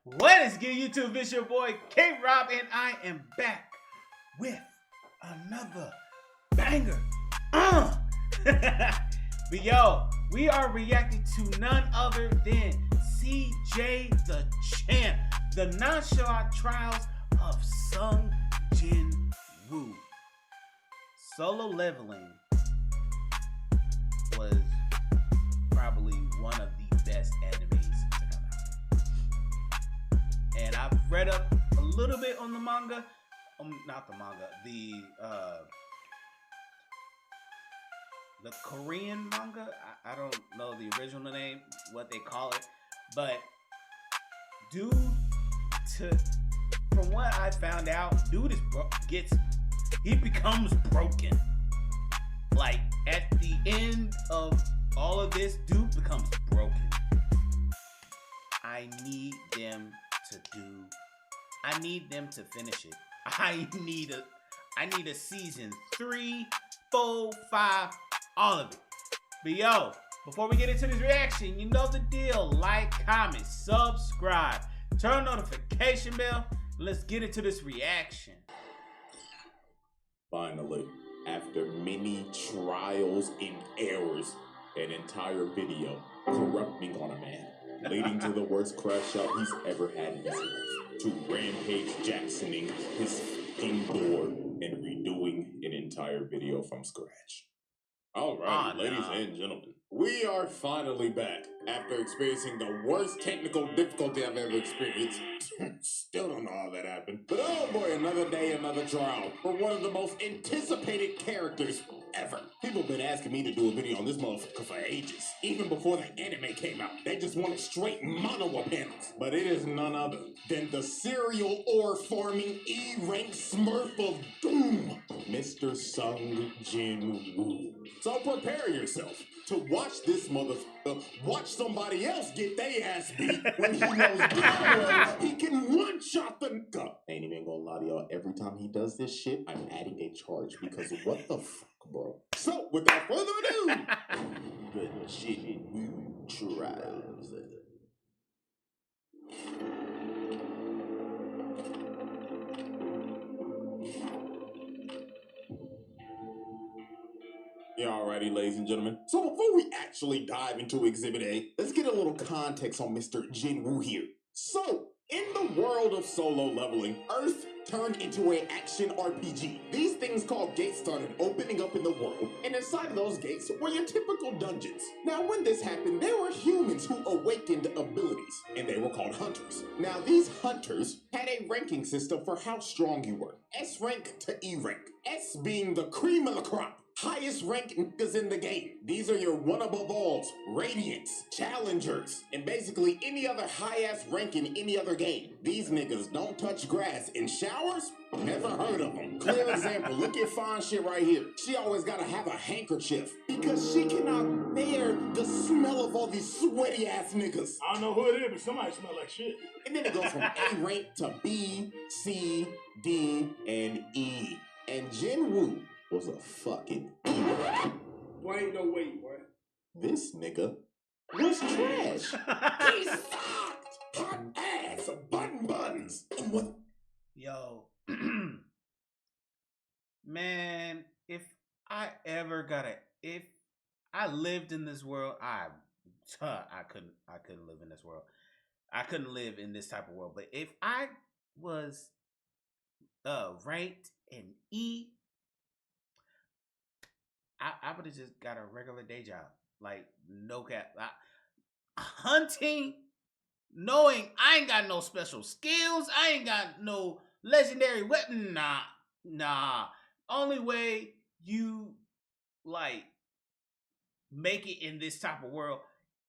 What is good, YouTube? It's your boy K-Rob, and I am back with another banger. But yo, we are reacting to none other than CJ the Champ, the nonchalant trials of Sung Jinwoo. Solo Leveling was probably one of the best animes to come out. And I've read up a little bit on the manga. Not the manga, the Korean manga. I don't know the original name, what they call it. But from what I found out, dude he becomes broken. Like at the end of all of this, dude becomes broken. I need them to finish it. I need a season 3, 4, 5, all of it. But yo, before we get into this reaction, you know the deal. Like, comment, subscribe, turn notification bell. Let's get into this reaction. Finally, after many trials and errors, an entire video corrupting on a man, leading to the worst crash out he's ever had in his life, to Rampage Jacksoning his fucking door and redoing an entire video from scratch. Alright, ladies and gentlemen, we are finally back after experiencing the worst technical difficulty I've ever experienced. Still don't know how that happened. But oh boy, another day, another trial for one of the most anticipated characters ever. People have been asking me to do a video on this motherfucker for ages. Even before the anime came out, they just wanted straight mono panels. But it is none other than the serial ore farming E-rank smurf of doom, Mr. Sung Jinwoo. So prepare yourself to watch this motherfucker watch somebody else get their ass beat when he knows damn well he can one-shot the nigga. Ain't even gonna lie to y'all, every time he does this shit, I'm adding a charge because what the fuck, bro? So, without further ado, the Jinwoo trials. Yeah, alrighty, ladies and gentlemen. So before we actually dive into Exhibit A, let's get a little context on Mr. Jinwoo here. So, in the world of solo leveling, Earth turned into an action RPG. These things called gates started opening up in the world, and inside of those gates were your typical dungeons. Now, when this happened, there were humans who awakened abilities, and they were called hunters. Now, these hunters had a ranking system for how strong you were. S rank to E rank. S being the cream of the crop. Highest ranked niggas in the game. These are your one above alls, radiants, challengers, and basically any other high-ass rank in any other game. These niggas don't touch grass in showers. Never heard of them. Clear example, look at fine shit right here. She always gotta have a handkerchief because she cannot bear the smell of all these sweaty ass niggas. I don't know who it is, but somebody smell like shit. And then it goes from A rank to B, C, D, and E. And Jinwoo was a fucking E-rank. Boy, ain't no way, boy. This nigga was trash. He sucked. Hot ass, buns. And what? Yo, man, if I lived in this world, I couldn't live in this world. I couldn't live in this type of world. But if I was ranked in E, I would have just got a regular day job. Like, no cap. Hunting, knowing I ain't got no special skills. I ain't got no legendary weapon. Nah. Only way you, like, make it in this type of world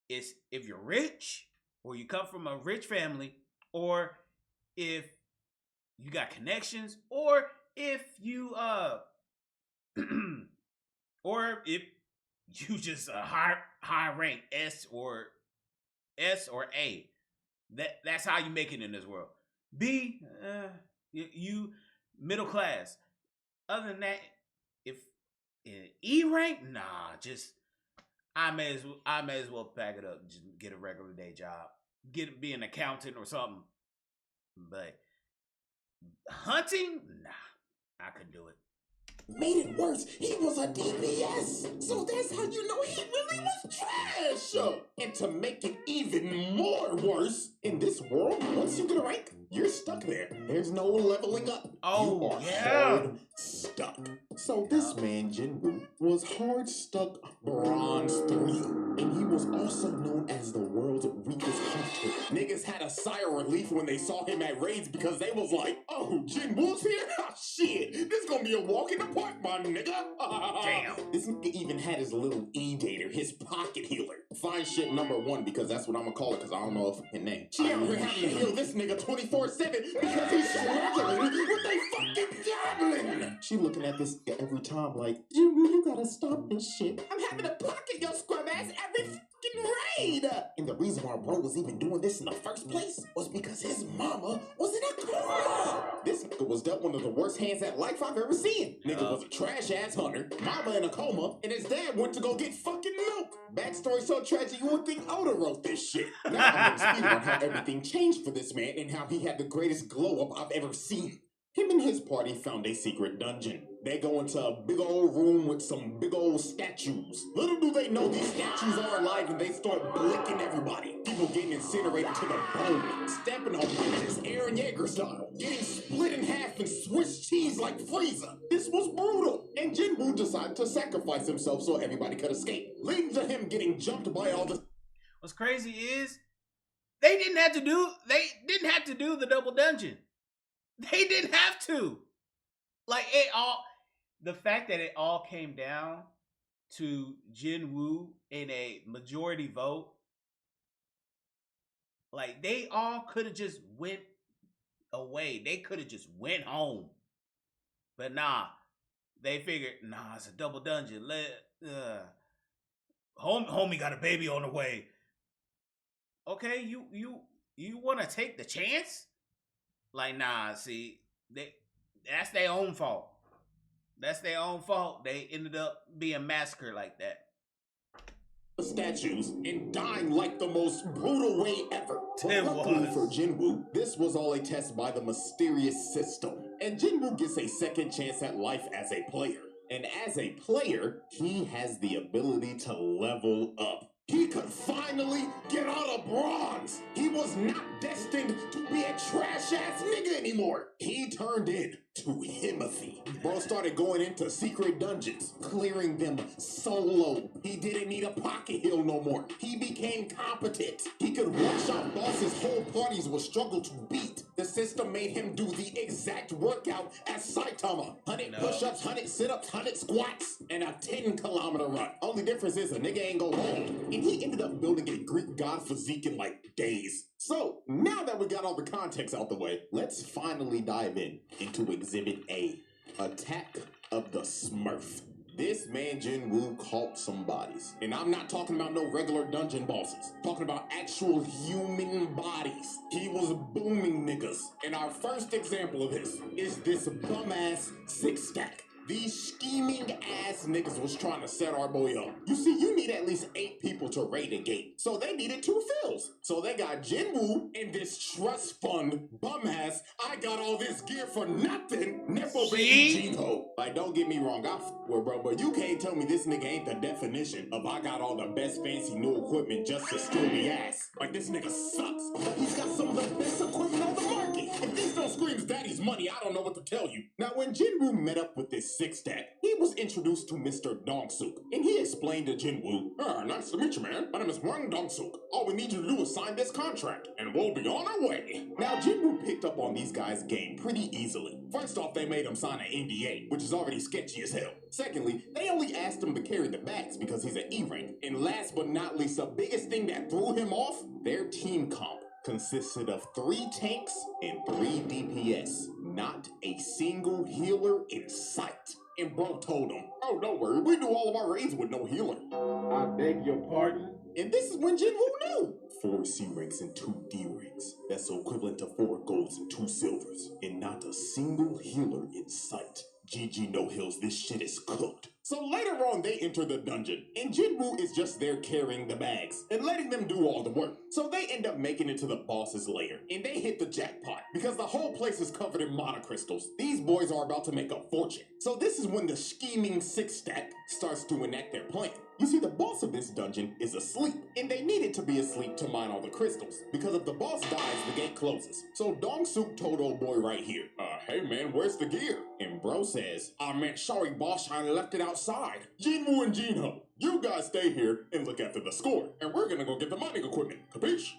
is if you're rich, or you come from a rich family, or if you got connections, or if you, or if you just a high rank S or A. That's how you make it in this world. B, you middle class. Other than that, if in E rank, nah, just I may as well pack it up, just get a regular day job, be an accountant or something. But hunting, nah, I couldn't do it. Made it worse, he was a DPS. So that's how you know he really was trash. And to make it even more worse, in this world, once you get a rank, you're stuck there. There's no leveling up. Oh, you are yeah. hard stuck. So this man, Jinwoo, was hard stuck bronze 3. And he was also known as the world's weakest hunter. Niggas had a sigh of relief when they saw him at raids because they was like, oh, Jinwoo's here? Shit, this gonna be a walk in the park, my nigga. Damn. This nigga even had his little E-dater, his pocket healer. Fine shit number 1 because that's what I'm gonna call it because I don't know if I can name. She out here having to heal this nigga 24/7 because he's struggling with a fucking goblin. She looking at this every time like, Jinwoo, you gotta stop this shit. I'm having to pocket your scrub ass every fucking raid. And the reason why bro was even doing this in the first place was because his mama was in a coma. This nigga was dealt one of the worst hands at life I've ever seen. Nigga was a trash ass hunter, mama in a coma, and his dad went to go get fucking milk. Backstory so tragic you would think Oda wrote this shit. Now I'm gonna speak on how everything changed for this man and how he had the greatest glow up I've ever seen. Him and his party found a secret dungeon. They go into a big old room with some big old statues. Little do they know these statues are alive and they start blicking everybody. People getting incinerated to the bone, stamping on bitches, Aaron Yeager style, getting split in half and Swiss cheese like Frieza. This was brutal. And Jinwoo decided to sacrifice himself so everybody could escape, leading to him getting jumped by all the... What's crazy is they didn't have to do the double dungeon. They didn't have to. Like the fact that it all came down to Jinwoo in a majority vote, like they all could have just went away. They could have just went home. But nah, they figured, nah, it's a double dungeon. Homie got a baby on the way. Okay, you want to take the chance? Like, nah, see, that's their own fault. That's their own fault. They ended up being massacred like that. Statues and dying like the most brutal way ever. It Luckily was. for Jinwoo, this was all a test by the mysterious system. And Jinwoo gets a second chance at life as a player. And as a player, he has the ability to level up. He could finally get out of bronze. He was not destined to be a trash-ass nigga anymore. He turned in to Himothy. Bro started going into secret dungeons, clearing them solo. He didn't need a pocket heal no more. He became competent. He could one-shot bosses whole parties would struggle to beat. The system made him do the exact workout as Saitama. 100 push-ups, 100 sit-ups, 100 squats, and a 10-kilometer run. Only difference is a nigga ain't go home. And he ended up building a Greek god physique in like days. So, now that we got all the context out the way, let's finally dive into Exhibit A, Attack of the Smurf. This man Jinwoo caught some bodies. And I'm not talking about no regular dungeon bosses. Talking about actual human bodies. He was booming niggas. And our first example of this is this bum-ass 6-stack. These scheming ass niggas was trying to set our boy up. You see, you need at least 8 people to raid a gate. So they needed 2 fills. So they got Jinwoo and this trust fund bum ass. I got all this gear for nothing. Nepo baby Jinho. Like, don't get me wrong, I with bro, but you can't tell me this nigga ain't the definition of I got all the best fancy new equipment just to steal me ass. Like, this nigga sucks. But he's got some of the best equipment on the market. If this don't scream daddy's money, I don't know what to tell you. Now, when Jinwoo met up with this 6-stack, he was introduced to Mr. Dongsuk, and he explained to Jinwoo, nice to meet you, man. My name is Wang Dongsuk. All we need you to do is sign this contract, and we'll be on our way. Now, Jinwoo picked up on these guys' game pretty easily. First off, they made him sign an NDA, which is already sketchy as hell. Secondly, they only asked him to carry the bags because he's an E-rank. And last but not least, the biggest thing that threw him off, their team comp consisted of 3 tanks and 3 DPS. Not a single healer in sight. And bro told him, oh, don't worry, we do all of our raids with no healer. I beg your pardon? And this is when Jinwoo knew. 4 C ranks and 2 D ranks. That's equivalent to 4 golds and 2 silvers. And not a single healer in sight. GG No Hills, this shit is cooked. So later on, they enter the dungeon, and Jinwoo is just there carrying the bags and letting them do all the work. So they end up making it to the boss's lair, and they hit the jackpot because the whole place is covered in monocrystals. These boys are about to make a fortune. So this is when the scheming six stack starts to enact their plan. You see, the boss of this dungeon is asleep, and they needed to be asleep to mine all the crystals, because if the boss dies, the gate closes. So Dong-suk told old boy right here, hey man, where's the gear? And bro says, man, sorry boss, I left it outside. Jinwoo and Jinho, you guys stay here and look after the score, and we're gonna go get the mining equipment, capiche?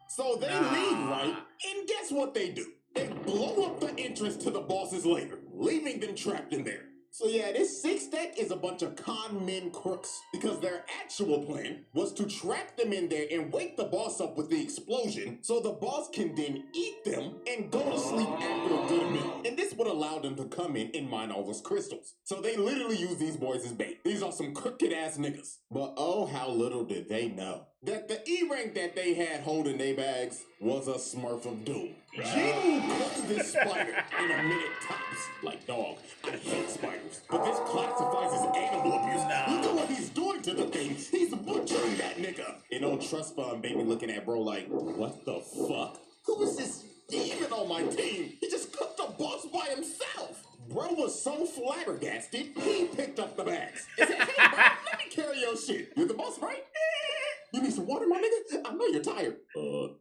So they leave, right? And guess what they do? They blow up the entrance to the boss's lair, leaving them trapped in there. So yeah, this six stack is a bunch of con men crooks, because their actual plan was to trap them in there and wake the boss up with the explosion so the boss can then eat them and go to sleep after a good meal. And this would allow them to come in and mine all those crystals. So they literally use these boys as bait. These are some crooked ass niggas. But oh, how little did they know that the E-rank that they had holding their bags was a Smurf of Doom. Jinwoo cooks this spider in a minute tops. Like, dog, I hate spiders, but this classifies as animal abuse. Look at what he's doing to the thing. He's butchering that nigga. And old Trust Fund baby looking at bro like, what the fuck? Who is this demon on my team? He just cooked the boss by himself. Bro was so flabbergasted, he picked up the bags. He said, hey, bro, let me carry your shit. You're the boss, right? You need some water, my nigga? I know you're tired.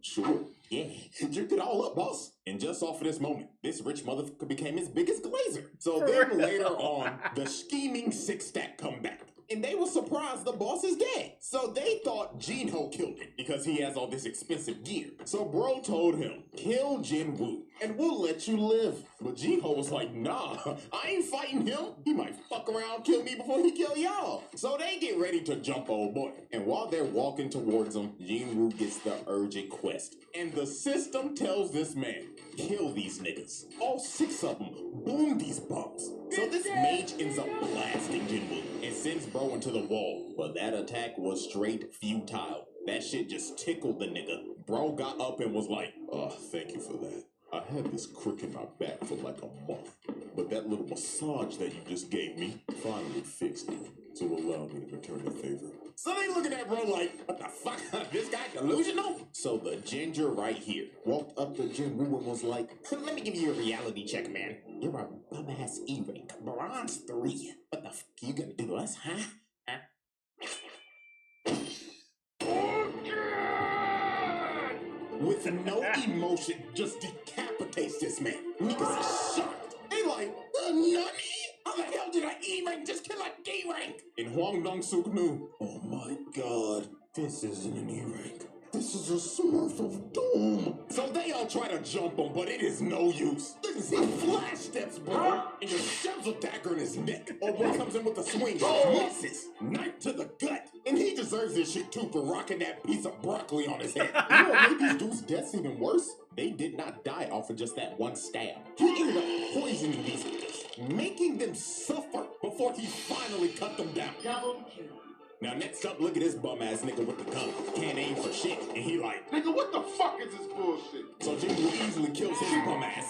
Sure. Yeah, drink it all up, boss. And just off of this moment, this rich motherfucker became his biggest glazer. So then later on, the scheming six stack come back. And they were surprised the boss is dead. So they thought Jinho killed it because he has all this expensive gear. So bro told him, kill Jinwoo and we'll let you live. But Jinho was like, nah, I ain't fighting him. He might fuck around, kill me before he kill y'all. So they get ready to jump old boy. And while they're walking towards him, Jinwoo gets the urgent quest. And the system tells this man, kill these niggas. All six of them, boom these bums. So this mage ends up blasting Jinwoo and sends bro into the wall. But that attack was straight futile. That shit just tickled the nigga. Bro got up and was like, thank you for that. I had this crook in my back for like a month, but that little massage that you just gave me finally fixed it, so allow me to return the favor. So they looking at bro like, what the fuck? This guy delusional? So the ginger right here walked up to Jinwoo and was like, let me give you a reality check, man. You're a bum-ass E-rank, bronze 3. What the fuck you gonna do to us, huh? With no emotion, just decapitates this man. Niggas is shocked. They like, nani? How the hell did an E-rank just kill a D-rank? And Hwang Dong-suk knew, oh my god, this isn't an E-rank. This is a Smurf of Doom. So they all try to jump him, but it is no use. Look at he flash steps, bro, and just shoves a dagger in his neck. Or boy comes in with a swing, misses, knife to the gut. And he deserves this shit too for rocking that piece of broccoli on his head. You know what made these dudes' deaths even worse? They did not die off of just that one stab. He ended up poisoning these niggas, making them suffer before he finally cut them down. Double kill. Now next up, look at this bum-ass nigga with the gun. Can't aim for shit, and he like, Nigga, what the fuck is this bullshit? so Jinwoo easily kills his bum-ass.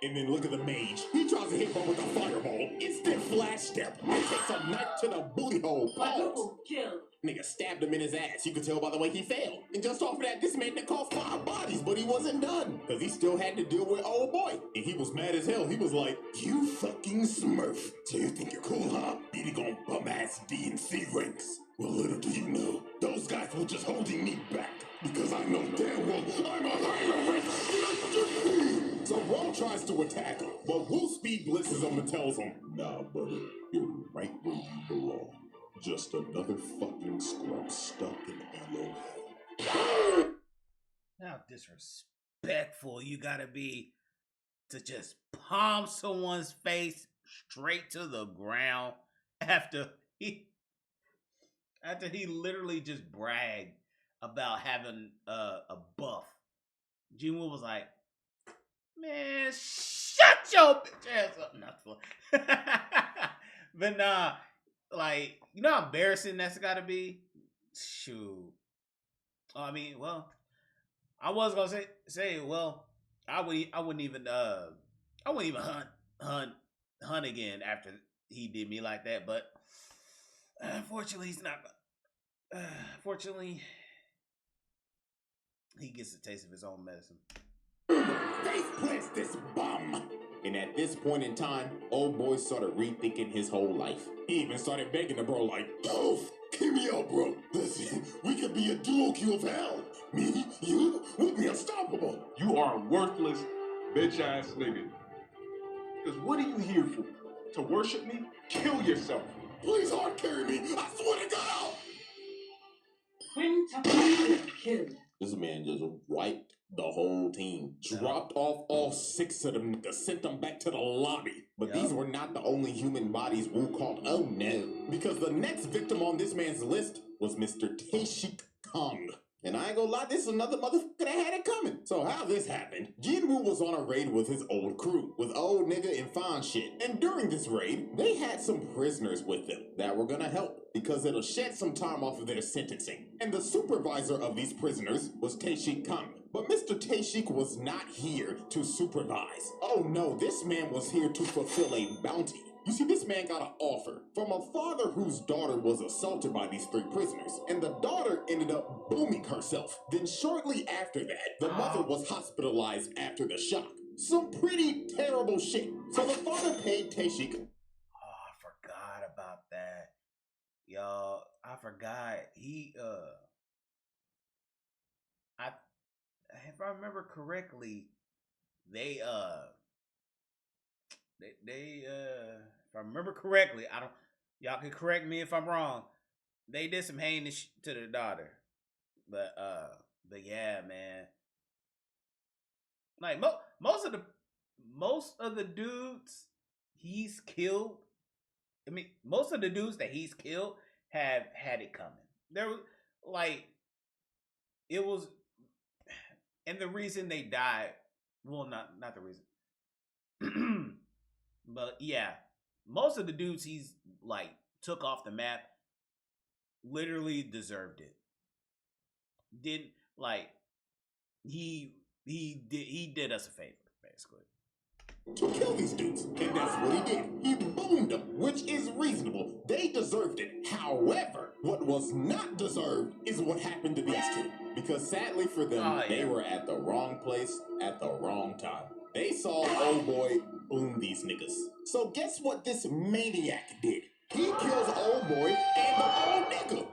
And then look at the mage. He tries to hit him with a fireball. Instant flash step. And takes a knife to the booty hole. Pause. Double kill. Nigga stabbed him in his ass. You could tell by the way he fell. And just off of that, this man caught 5 bodies, but he wasn't done. Because he still had to deal with old boy. And he was mad as hell. He was like, you fucking smurf. So you think you're cool, huh? Beating on bum-ass D and C ranks. Well, little do you know, those guys were just holding me back. Because I know damn well I'm a higher rank. So Ro tries to attack him, but Woo Speed blitzes him and tells him, nah, buddy, you're right where you belong. Just another fucking scrub stuck in Elo. How disrespectful you gotta be to just palm someone's face straight to the ground after he literally just bragged about having a buff. Jinwoo was like, man, shut your bitch ass up. Not fun. But nah, like, you know how embarrassing that's gotta be? Shoot. Oh, I mean, well, I was gonna say, well, I wouldn't even hunt hunt again after he did me like that. But unfortunately, he's not. Fortunately, he gets a taste of his own medicine. Face plants this bum. And at this point in time, old boy started rethinking his whole life. He even started begging the bro like, yo, keep me up, bro. Listen, we could be a duo queue of hell. Me, you, we'll be unstoppable. You are a worthless, bitch-ass nigga. Because what are you here for? To worship me? Kill yourself. Please hard carry me. I swear to God. Killed. This man just wiped the whole team. Dropped off all 6 of them to send them back to the lobby. But these were not the only human bodies Wu called. Oh no. Because the next victim on this man's list was Mr. Taeshik Kong. And I ain't gonna lie, this is another motherfucker that had it coming. So how this happened? Jinwoo was on a raid with his old crew, with old nigga and fine shit. And during this raid, they had some prisoners with them that were gonna help, because it'll shed some time off of their sentencing. And the supervisor of these prisoners was Taeshik Kong. But Mr. Taeshik was not here to supervise. Oh no, this man was here to fulfill a bounty. You see, this man got an offer from a father whose daughter was assaulted by these 3 prisoners, and the daughter ended up booming herself. Then shortly after that, the mother was hospitalized after the shock. Some pretty terrible shit. So the father paid Taeshik. Oh, I forgot about that. Y'all, I forgot. If I remember correctly, if I remember correctly, y'all can correct me if I'm wrong. They did some heinous to their daughter. But yeah, man. Like most of the dudes he's killed, I mean, most of the dudes that he's killed have had it coming. There was it was, and the reason they died, well, not the reason, but yeah, most of the dudes he's like took off the map literally deserved it. Didn't like he did us a favor, basically. To kill these dudes, and that's what he did. He boomed them, which is reasonable. They deserved it. However, what was not deserved is what happened to these 2. Because sadly for them, they were at the wrong place at the wrong time. They saw old boy boom these niggas. So guess what this maniac did? He kills old boy and the old nigga.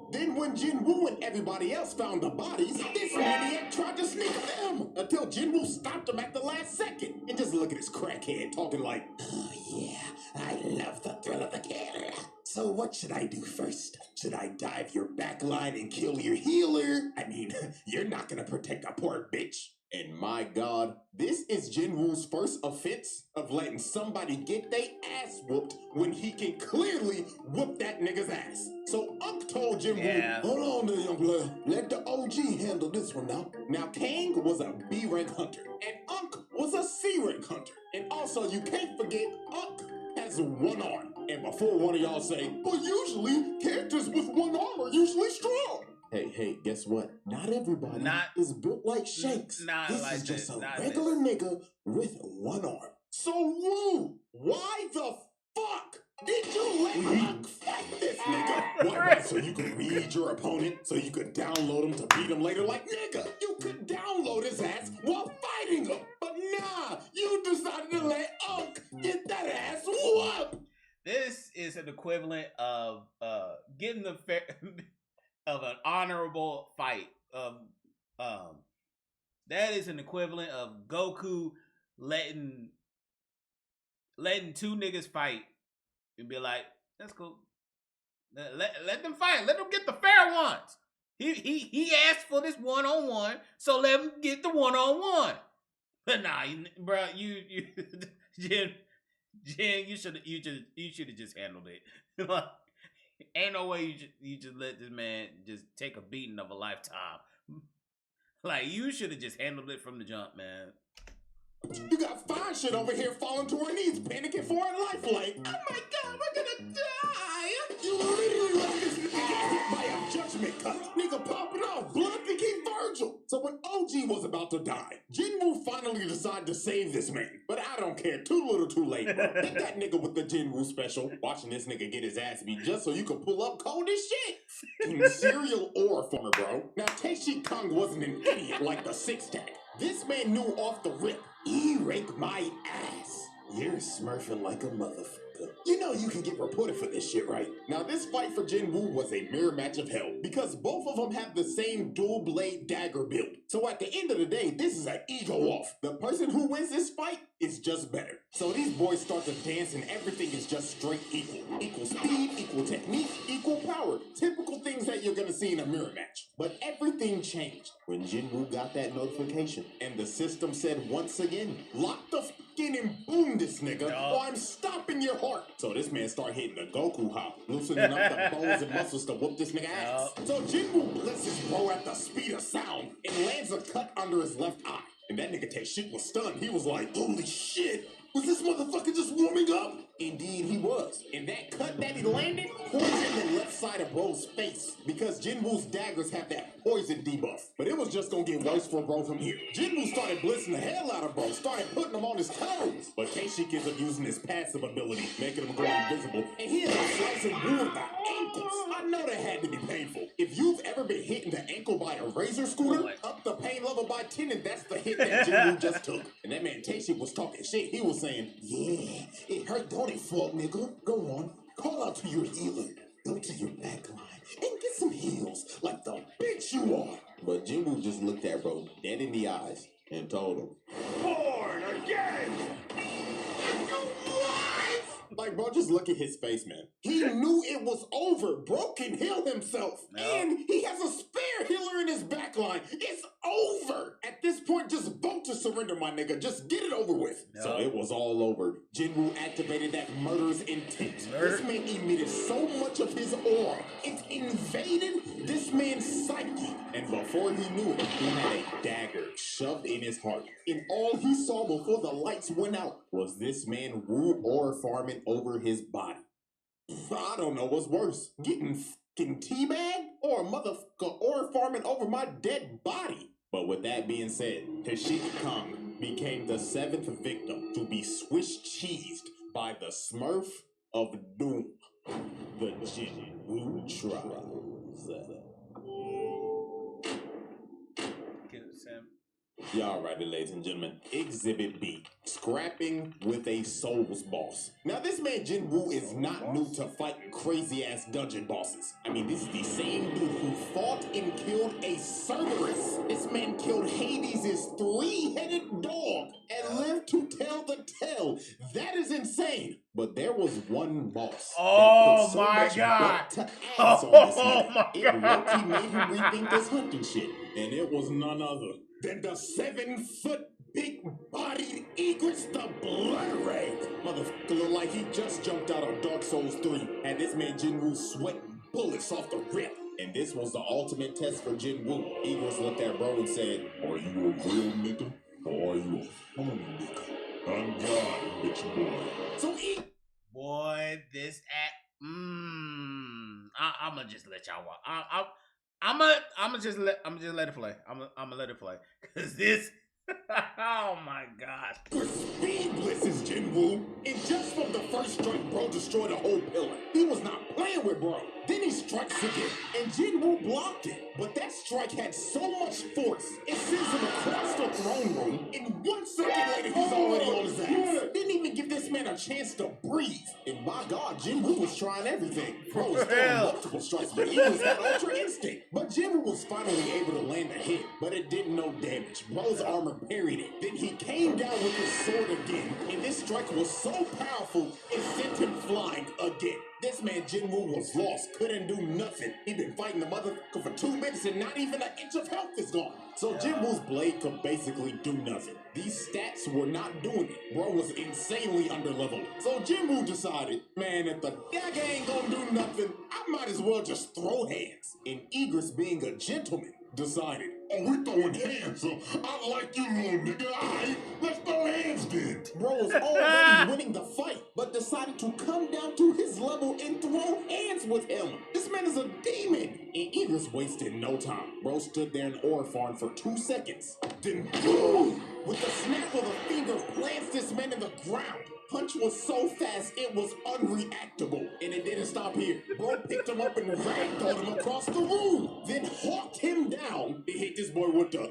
Then when Jinwoo and everybody else found the bodies, this maniac tried to sneak them until Jinwoo stopped him at the last second. And just look at this crackhead talking like, oh yeah, I love the thrill of the kill. So what should I do first? Should I dive your backline and kill your healer? I mean, you're not gonna protect a poor bitch. And my God, this is Jinwoo's first offense of letting somebody get their ass whooped when he can clearly whoop that nigga's ass. So Unk told Jinwoo, hold on there, young player. Let the OG handle this one now. Now, Kang was a B-rank hunter, and Unk was a C-rank hunter. And also, you can't forget, Unk has 1 arm. And before one of y'all say, but usually, characters with 1 arm are usually strong. Hey, guess what? Not everybody is built like Shanks. This is just a regular nigga with 1 arm. So, Woo, why the fuck did you let Unk fight this nigga? What, so you could read your opponent, so you could download him to beat him later? Like, nigga, you could download his ass while fighting him. But nah, you decided to let Unk get that ass whooped. This is an equivalent of getting the fair of an honorable fight. That is an equivalent of Goku letting 2 niggas fight and be like, that's cool. Let them fight. Let them get the fair ones. He asked for this 1-on-1, so let him get the 1-on-1. But nah, bro, you Jen, you should have just handled it. Like, ain't no way you just let this man just take a beating of a lifetime. Like, you should have just handled it from the jump, man. You got fine shit over here falling to her knees, panicking for her life, like, oh my god, we're gonna die! You literally let this nigga get hit by a judgment cut. Nigga popping off, blood to keep Virgil. So when OG was about to die, Jinwoo finally decided to save this man. But I don't care, too little too late, bro. Hit that nigga with the Jinwoo special, watching this nigga get his ass beat just so you can pull up cold as shit. Serial ore farmer, bro. Now, Taishi Kong wasn't an idiot like the six-tack. This man knew off the rip. He raked my ass. You're smurfing like a motherfucker. You know you can get reported for this shit, right? Now, this fight for Jinwoo was a mirror match of hell because both of them have the same dual blade dagger build. So at the end of the day, this is an ego off. The person who wins this fight is just better. So these boys start to dance and everything is just straight equal. Equal speed, equal technique, equal power. Typical things that you're gonna see in a mirror match. But everything changed when Jinwoo got that notification and the system said once again, lock the fucking and boom this nigga or I'm stopping your heart. So this man start hitting the Goku hop, loosening up the bones and muscles to whoop this nigga ass. So Jinwoo blitzes bro at the speed of sound and lands a cut under his left eye. And that nigga Taishik was stunned. He was like, holy shit, was this motherfucker just warming up? Indeed he was. And that cut that he landed poisoned the left side of bro's face because Jinwoo's daggers have that poison debuff. But it was just gonna get worse for bro from here. Jinwoo started blitzing the hell out of bro, started putting him on his toes. But Taishik ends up using his passive ability, making him go invisible, and he ends up slicing Woo with the ankles. I know that had to be painful. If you've ever been hit in the ankle by a razor scooter, up the pain level by 10, and that's the hit that Jinwoo just took. And that man Taishik was talking shit. He was saying, yeah, it hurt, don't it, fuck nigga? Go on, call out to your healer. Go to your back line and get some heals like the bitch you are. But Jinwoo just looked at bro dead in the eyes and told him, born again! Like, bro, just look at his face, man. He knew it was over. Bro can heal himself. And he has a spare healer in his backline. It's over. At this point, just vote to surrender, my nigga. Just get it over with. So it was all over. Jinwoo activated that murderous intent. This man emitted so much of his aura. It invaded this man's psyche. And before he knew it, he had a dagger shoved in his heart. And all he saw before the lights went out was this man Woo aura farming over his body. I don't know what's worse, getting fucking teabagged or a motherfucker aura farming over my dead body. But with that being said, Tashik Kong became the 7th victim to be Swiss cheesed by the Smurf of Doom, the Jinwoo Trials. Get it, Sam. Y'all righty, ladies and gentlemen. Exhibit B. Scrapping with a Souls boss. Now, this man Jinwoo is not new to fighting crazy-ass dungeon bosses. I mean, this is the same dude who fought and killed a Cerberus. This man killed Hades' 3-headed dog and lived to tell the tale. That is insane. But there was one boss. Oh that my put so god. much butt to ass on this nigga. My It god. low-key made him rethink this hunting shit. And it was none other than the 7-foot big-bodied Egrets the Blood Ray. Motherfucker look like he just jumped out of Dark Souls 3. And this man Jinwoo sweating bullets off the rip. And this was the ultimate test for Jinwoo. Egrets looked at bro and said, are you a real nigga or are you a phony nigga? I'm God, bitch boy. So Boy, this act. I'ma just let y'all watch. I'ma just let it play. I'ma let it play. Cause this. Oh my gosh. Speed blitzes Jinwoo, and just from the first strike, bro destroyed a whole pillar. He was not playing with bro. Then he strikes again, and Jinwoo blocked it. But that strike had so much force, it sends him across the throne room, and 1 second later, he's already on his ass. Didn't even give this man a chance to breathe. And my God, Jinwoo was trying everything. Bro was throwing multiple strikes, but he was that ultra instinct. But Jinwoo was finally able to land a hit, but it did no damage. Bro's armor parried it. Then he came down with his sword again, and this strike was so powerful, it sent him flying again. This man Jinwoo was lost, couldn't do nothing. He'd been fighting the motherfucker for 2 minutes and not even an inch of health is gone. So Jinwoo's blade could basically do nothing. These stats were not doing it. Bro was insanely underleveled. So Jinwoo decided, man, if the dagger ain't gonna do nothing, I might as well just throw hands. And Egress, being a gentleman, decided, oh, we throwing hands, so I like you, little nigga. All right, let's throw hands. Bro was already winning the fight, but decided to come down to his level and throw hands with him. This man is a demon. And Eagles wasted no time. Bro stood there in aura farm for 2 seconds. Then boom! With the snap of a finger, plants this man in the ground. Punch was so fast, it was unreactable. And it didn't stop here. Bro picked him up and ragdolled him across the room. Then hawked him down and hit this boy with the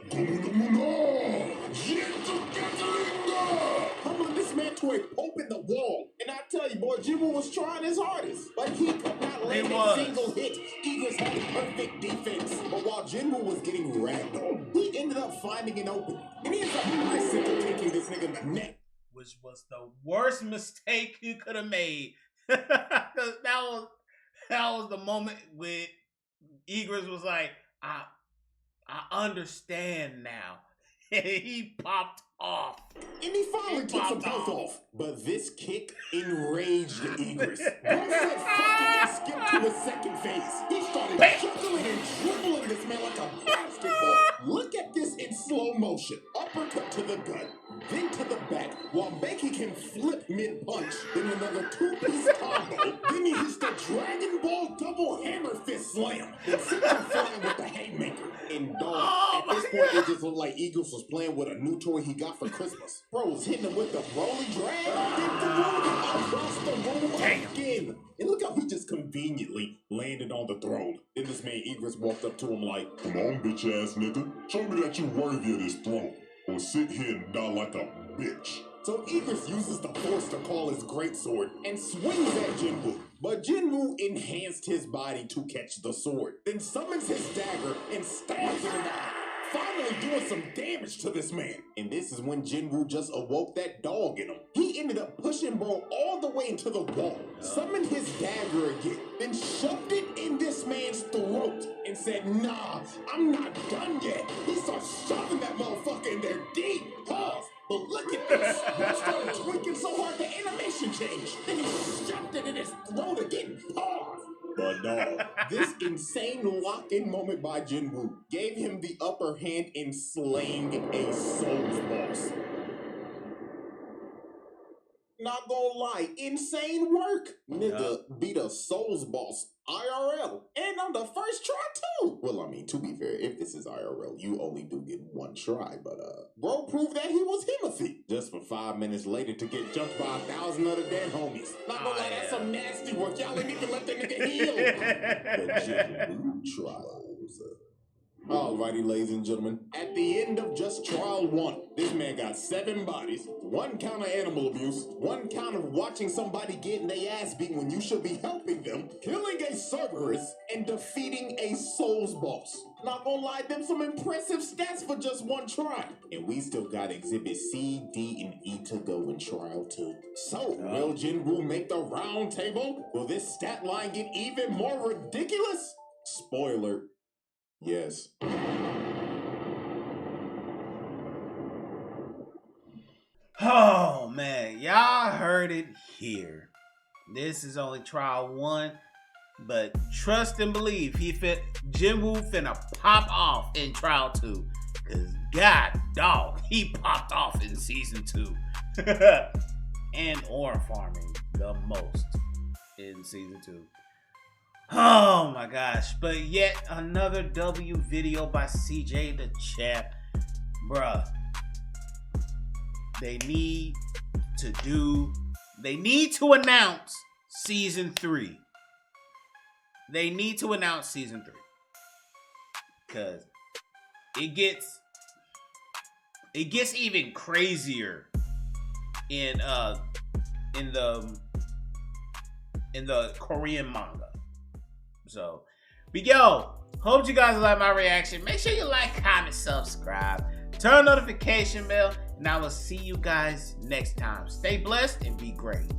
humbling this man to a pope in the wall. And I tell you, boy, Jinwoo was trying his hardest. But he could not land a single hit. Eagles had perfect defense. But while Jinwoo was getting ragdolled, he ended up finding an opening. And he ended up taking this nigga in the neck. Which was the worst mistake he could have made. that was the moment when Eagles was like, I understand now. And he popped off. And he finally took some health off. But this kick enraged the Eagles. Bro said fuck it and skipped to his second phase. He started juggling and dribbling this man like a basketball. Look at this in slow motion. Uppercut to the gut, then to the back, while making him flip mid-punch. Then another two-piece combo. Then he hits the Dragon Ball double hammer fist slam. Then sends him flying with the haymaker. And dog, at this point, it just looked like Eagles was playing with a new toy he got for Christmas. Bro was hitting him with the Broly drag, then throwing him across the room again. And look how he just conveniently landed on the throne. Then this man Eagles walked up to him like, "Come on, bitch ass nigga. Show me that you're worthy of this throne. Or sit here and die like a bitch." So Eagles uses the force to call his greatsword and swings at Jinwoo. But Jinwoo enhanced his body to catch the sword, then summons his dagger and stabs him in the eye, finally doing some damage to this man. And this is when Jinwoo just awoke that dog in him. He ended up pushing Bro all the way into the wall, summoned his dagger again, then shoved it in this man's throat and said, "Nah, I'm not done yet." He starts shoving that motherfucker in there deep. Pause. But look at this. Bro started tweaking so hard the animation changed. Then he shoved it in his throat again. Pause. But dog, this insane lock-in moment by Jinwoo gave him the upper hand in slaying a Souls boss. Not gonna lie, insane work. Nigga beat a Souls boss IRL. And on the first try too. Well, I mean, to be fair, if this is IRL, you only do get one try. But bro proved that he was Himothy. Just for 5 minutes later to get jumped by 1,000 other dead homies. Not gonna lie, that's some nasty work. Y'all ain't even let that nigga heal. But Jinwoo trials. Alrighty, ladies and gentlemen, at the end of just trial 1, this man got 7 bodies, 1 count of animal abuse, 1 count of watching somebody getting their ass beat when you should be helping them, killing a Cerberus, and defeating a Souls boss. Not gonna lie, them some impressive stats for just 1 try. And we still got Exhibit C, D, and E to go in trial 2. So, will Jinwoo make the round table? Will this stat line get even more ridiculous? Spoiler. Yes. Oh man, y'all heard it here. This is only trial 1, but trust and believe Jinwoo finna pop off in trial 2. Cause god dog, he popped off in season 2. And aura farming the most in season 2. Oh my gosh, but yet another W video by CJ the Champ. Bruh, they need to announce season 3. They need to announce season 3. Cause it gets even crazier in the Korean manga. So, but yo, hope you guys like my reaction. Make sure you like, comment, subscribe, turn notification bell, and I will see you guys next time. Stay blessed and be great.